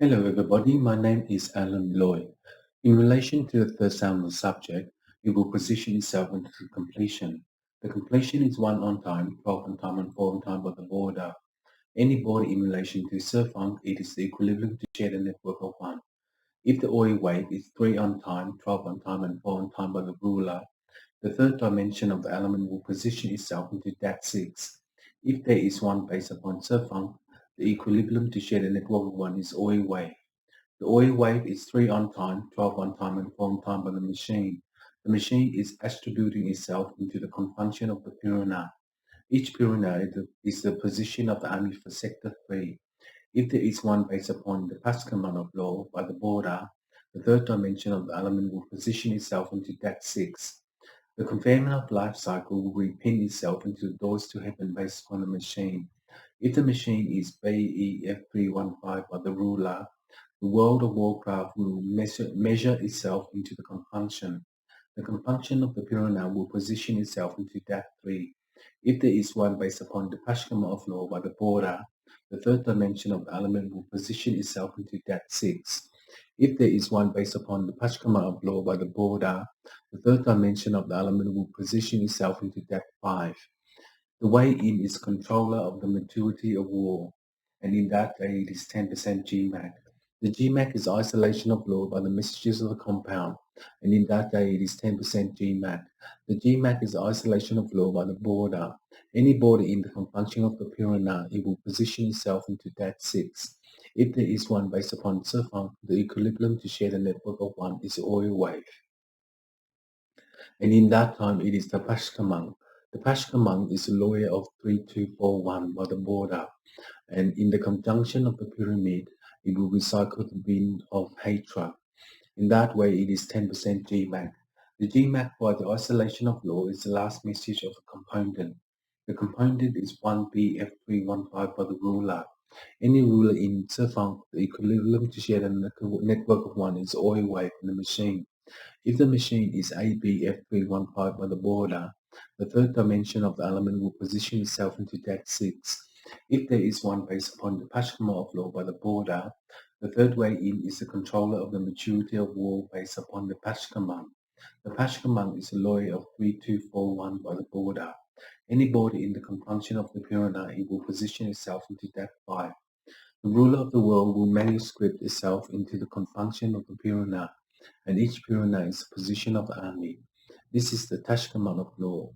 Hello everybody, my name is Alan Loy. In relation to the third sound subject, it will position itself into completion. The completion is 1 on time, 12 on time and 4 on time by the border. Any border in relation to surfunk, it is the equivalent to share the network of 1. If the OA wave is 3 on time, 12 on time and 4 on time by the ruler, the third dimension of the element will position itself into that 6. If there is one based upon surfunk, the equilibrium to share the network of 1 is OA wave. The OA wave is 3 on time, 12 on time and 4 on time by the machine. The machine is attributing itself into the confunction of the Purana. Each Purana is the position of the army for sector 3. If there is one based upon the Pascal of law by the border, the third dimension of the element will position itself into that 6. The confinement of life cycle will repin itself into the doors to heaven based upon the machine. If the machine is BEF315 by the ruler, the world of Warcraft will measure itself into the confunction. The confunction of the Purana will position itself into that 3. If there is one based upon the Pashkama of law by the border, the third dimension of the element will position itself into that 6. If there is one based upon the Pashkama of law by the border, the third dimension of the element will position itself into that 5. The way in is controller of the maturity of war, and in that way it is 10% GMAC. The GMAC is isolation of law by the messages of the compound, and in that way it is 10% GMAC. The GMAC is isolation of law by the border. Any border in the confunction of the Purana, it will position itself into that 6. If there is one based upon surfunk, the equilibrium to share the network of 1 is the oil wave. And in that time it is the Pashkamang. The Pashkamang is a lawyer of 3241 by the border, and in the conjunction of the pyramid, it will recycle the wind of Hatra. In that way, it is 10% GMAC. The GMAC by the isolation of law is the last message of the component. The component is 1BF315 by the ruler. Any ruler in Surfunk, the equilibrium to share the network of 1 is oil wave in the machine. If the machine is ABF315 by the border, the third dimension of the element will position itself into that 6. If there is one based upon the Pashkama of law by the border, the third way in is the controller of the maturity of war based upon the Pashkaman. The Pashkaman is a lawyer of 3241 by the border. Any border in the conjunction of the Purana, it will position itself into that 5. The ruler of the world will manuscript itself into the conjunction of the Purana, and each Purana is the position of the army. This is the Tashkaman of law.